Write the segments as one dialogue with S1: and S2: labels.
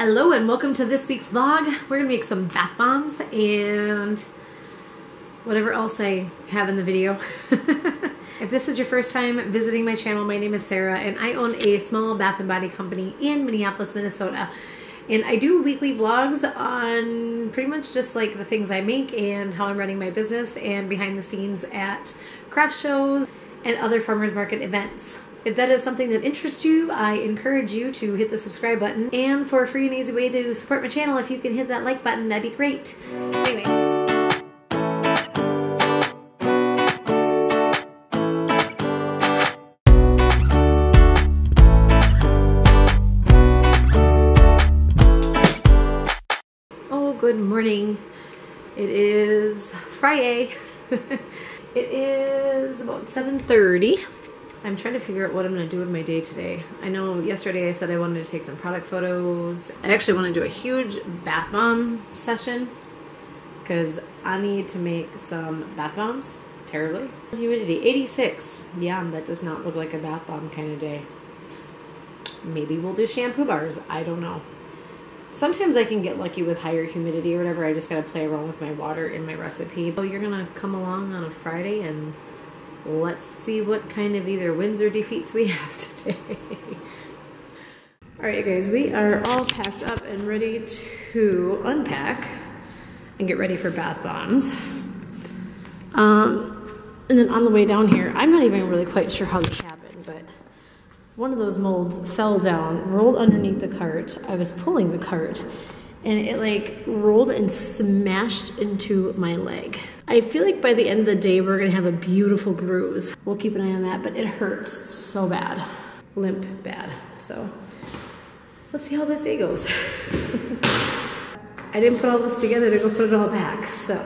S1: Hello and welcome to this week's vlog. We're gonna make some bath bombs and whatever else I have in the video. If this is your first time visiting my channel, my name is Sarah and I own a small bath and body company in Minneapolis, Minnesota. And I do weekly vlogs on pretty much just like the things I make and how I'm running my business and behind the scenes at craft shows and other farmers market events. If that is something that interests you, I encourage you to hit the subscribe button. And for a free and easy way to support my channel, if you can hit that like button, that'd be great. Anyway. Oh, good morning. It is Friday. It is about 7:30. I'm trying to figure out what I'm going to do with my day today. I know yesterday I said I wanted to take some product photos. I actually want to do a huge bath bomb session because I need to make some bath bombs terribly. Humidity 86. Yeah, that does not look like a bath bomb kind of day. Maybe we'll do shampoo bars. I don't know. Sometimes I can get lucky with higher humidity or whatever. I just got to play around with my water in my recipe. So you're going to come along on a Friday and let's see what kind of either wins or defeats we have today. Alright guys, we are all packed up and ready to unpack and get ready for bath bombs. And then on the way down here, I'm not even really quite sure how this happened, but one of those molds fell down, rolled underneath the cart. I was pulling the cart and it like rolled and smashed into my leg. I feel like by the end of the day, we're gonna have a beautiful bruise. We'll keep an eye on that, but it hurts so bad. Limp bad. So let's see how this day goes. I didn't put all this together to go put it all back. So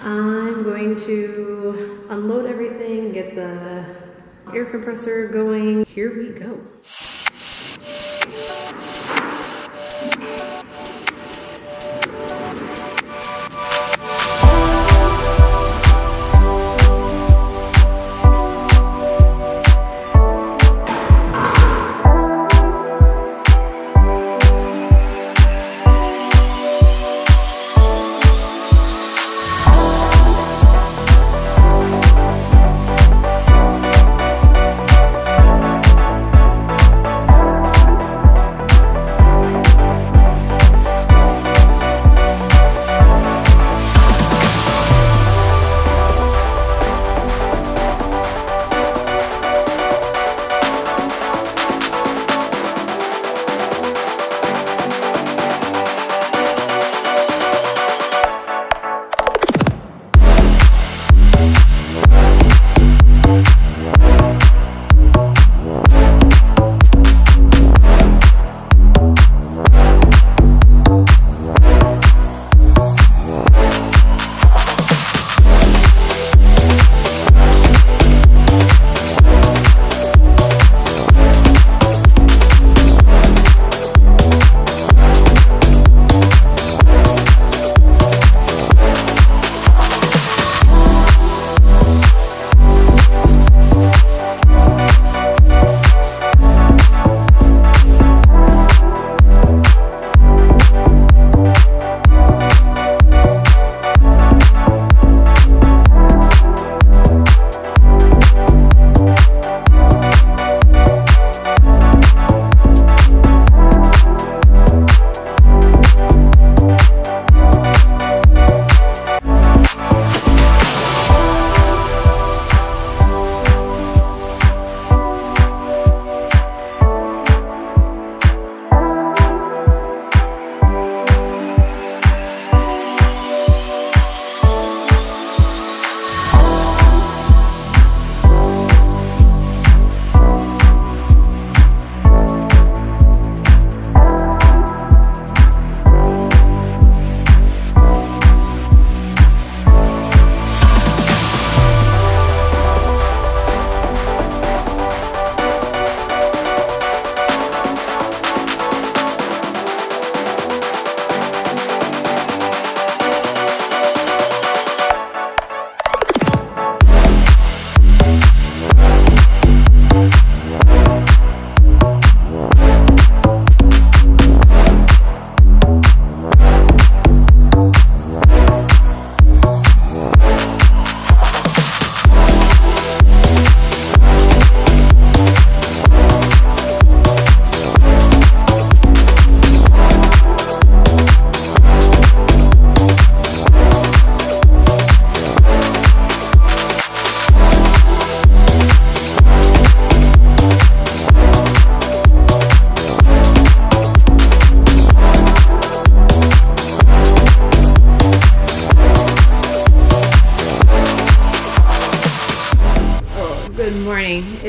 S1: I'm going to unload everything, get the air compressor going. Here we go.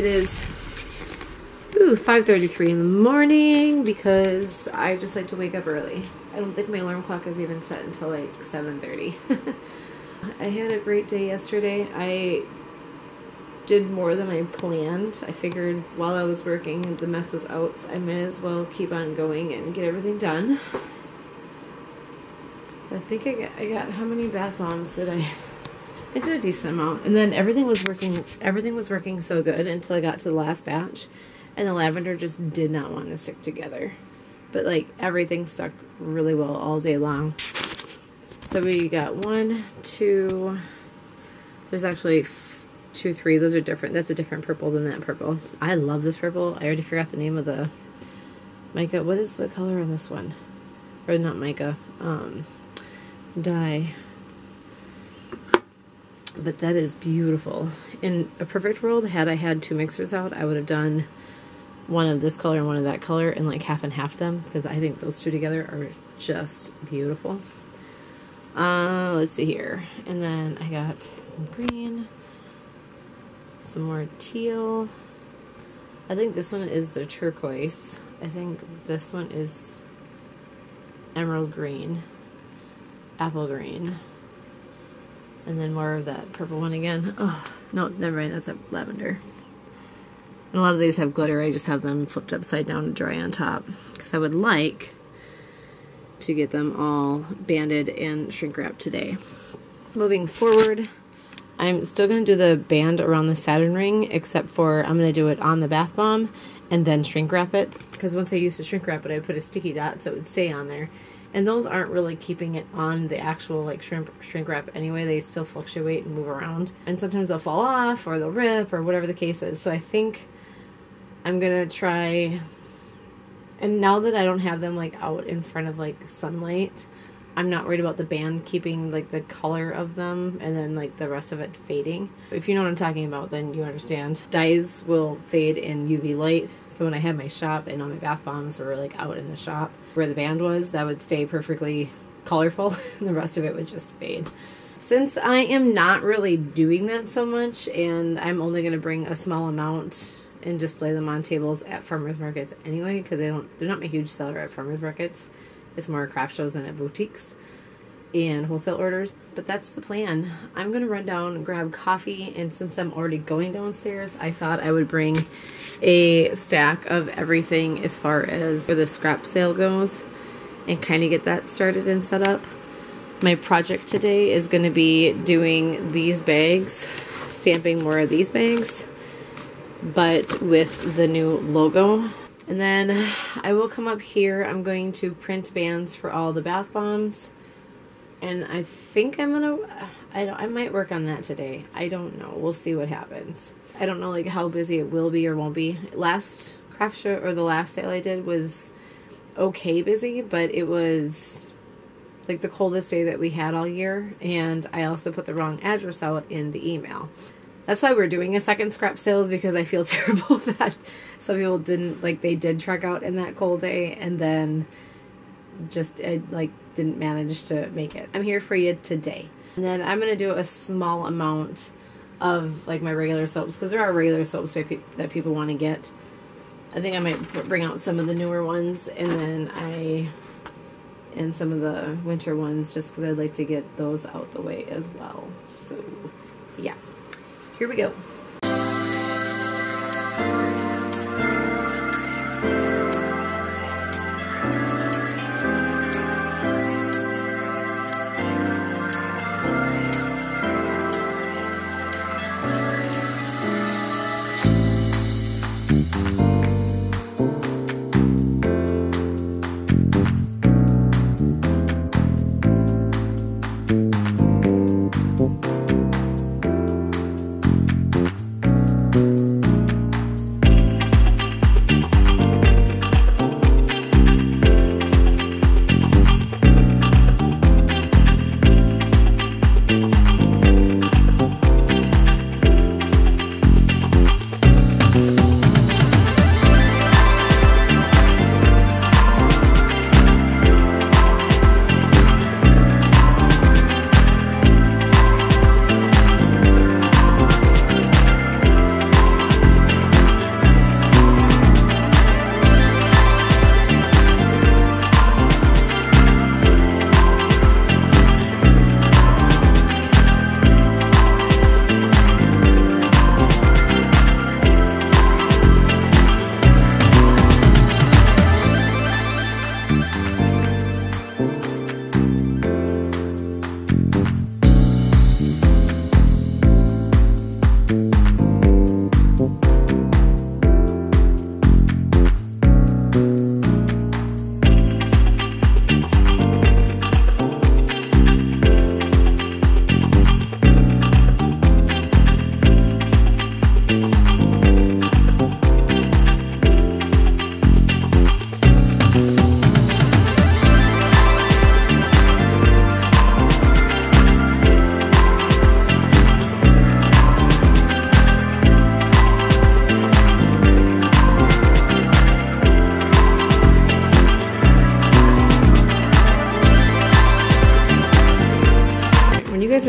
S1: It is 5:33 in the morning because I just like to wake up early. I don't think my alarm clock is even set until like 7:30. I had a great day yesterday. I did more than I planned. I figured while I was working, the mess was out, so I might as well keep on going and get everything done. So I think I got how many bath bombs did I did a decent amount. And then everything was working so good until I got to the last batch, and the lavender just did not want to stick together. But like everything stuck really well all day long. So we got 1, 2, there's actually 2, 3. Those are different. That's a different purple than that purple. I love this purple. I already forgot the name of the mica. What is the color on this one? Or not mica, dye. But that is beautiful. In a perfect world, had I had 2 mixers out, I would have done one of this color and one of that color and like half and half them, because I think those two together are just beautiful. Let's see here. And then I got some green, some more teal. I think this one is the turquoise. I think this one is emerald green, apple green, and then more of that purple one again. Oh, no, never mind, that's a lavender. And a lot of these have glitter. I just have them flipped upside down to dry on top, because I would like to get them all banded and shrink wrapped today. Moving forward, I'm still going to do the band around the Saturn ring, except for I'm going to do it on the bath bomb and then shrink wrap it, because once I used to shrink wrap it, I put a sticky dot so it would stay on there. And those aren't really keeping it on the actual like shrink wrap anyway. They still fluctuate and move around. And sometimes they'll fall off or they'll rip or whatever the case is. So I think I'm going to try, and now that I don't have them like out in front of like sunlight, I'm not worried about the band keeping like the color of them and then like the rest of it fading. If you know what I'm talking about, then you understand. Dyes will fade in UV light. So when I had my shop and all my bath bombs were like out in the shop where the band was, that would stay perfectly colorful and the rest of it would just fade. Since I am not really doing that so much, and I'm only going to bring a small amount and display them on tables at farmers markets anyway, because they're not my huge seller at farmers markets. It's more craft shows than at boutiques and wholesale orders. But that's the plan. I'm going to run down and grab coffee, and since I'm already going downstairs, I thought I would bring a stack of everything as far as where the scrap sale goes and kind of get that started and set up. My project today is going to be doing these bags, stamping more of these bags, but with the new logo. And then I will come up here. I'm going to print bands for all the bath bombs. And I think I'm going to, I might work on that today. I don't know. We'll see what happens. I don't know like how busy it will be or won't be. Last craft show, or the last sale I did, was okay busy, but it was like the coldest day that we had all year. And I also put the wrong address out in the email. That's why we're doing a second scrap sale, is because I feel terrible that some people didn't, like, they did truck out in that cold day and then just, like, didn't manage to make it. I'm here for you today. And then I'm going to do a small amount of, like, my regular soaps, because there are regular soaps that people want to get. I think I might bring out some of the newer ones, and then and some of the winter ones, just because I'd like to get those out the way as well. So, yeah. Here we go.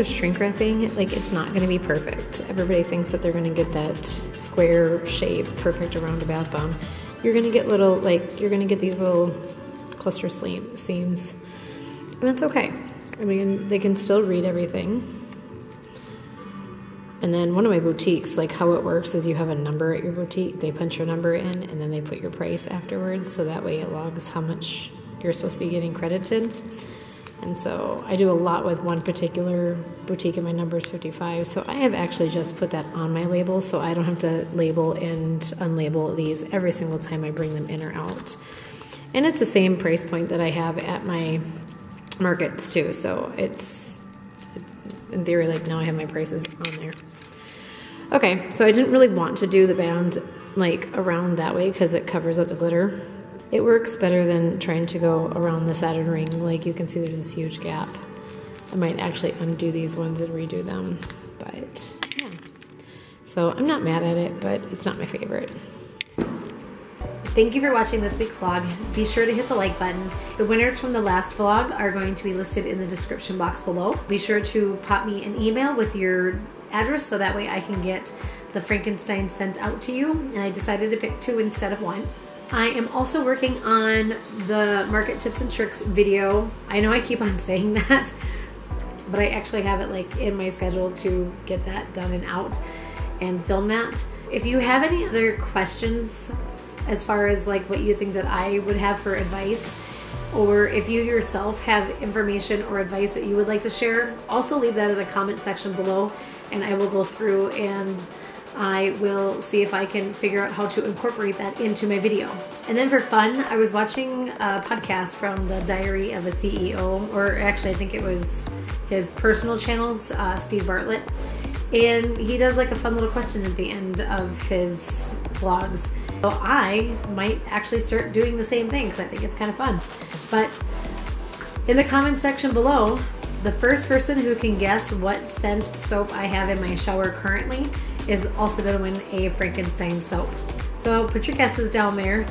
S1: of shrink wrapping, like it's not going to be perfect. Everybody thinks that they're going to get that square shape perfect around a bath bomb. You're going to get little, like, you're going to get these little cluster seams. And that's okay. I mean, they can still read everything. And then one of my boutiques, like how it works is you have a number at your boutique. They punch your number in and then they put your price afterwards. So that way it logs how much you're supposed to be getting credited. And so I do a lot with one particular boutique and my number is 55. So I have actually just put that on my label so I don't have to label and unlabel these every single time I bring them in or out. And it's the same price point that I have at my markets too. So it's, in theory, like now I have my prices on there. Okay, so I didn't really want to do the band like around that way because it covers up the glitter. It works better than trying to go around the Saturn ring. Like you can see there's this huge gap. I might actually undo these ones and redo them, but yeah. So I'm not mad at it, but it's not my favorite. Thank you for watching this week's vlog. Be sure to hit the like button. The winners from the last vlog are going to be listed in the description box below. Be sure to pop me an email with your address so that way I can get the Frankenstein sent out to you. And I decided to pick 2 instead of 1. I am also working on the market tips and tricks video. I know I keep on saying that, but I actually have it like in my schedule to get that done and out and film that. If you have any other questions as far as like what you think that I would have for advice, or if you yourself have information or advice that you would like to share, also leave that in the comment section below and I will go through and I will see if I can figure out how to incorporate that into my video. And then for fun, I was watching a podcast from the Diary of a CEO, or actually I think it was his personal channels, Steve Bartlett. And he does like a fun little question at the end of his vlogs. So I might actually start doing the same thing because I think it's kind of fun. But in the comment section below, the first person who can guess what scent soap I have in my shower currently is also going to win a Frankenstein soap. So put your guesses down there.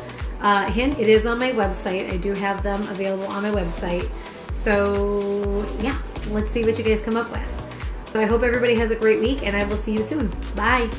S1: Hint, it is on my website. I do have them available on my website. So yeah, let's see what you guys come up with. So I hope everybody has a great week and I will see you soon. Bye.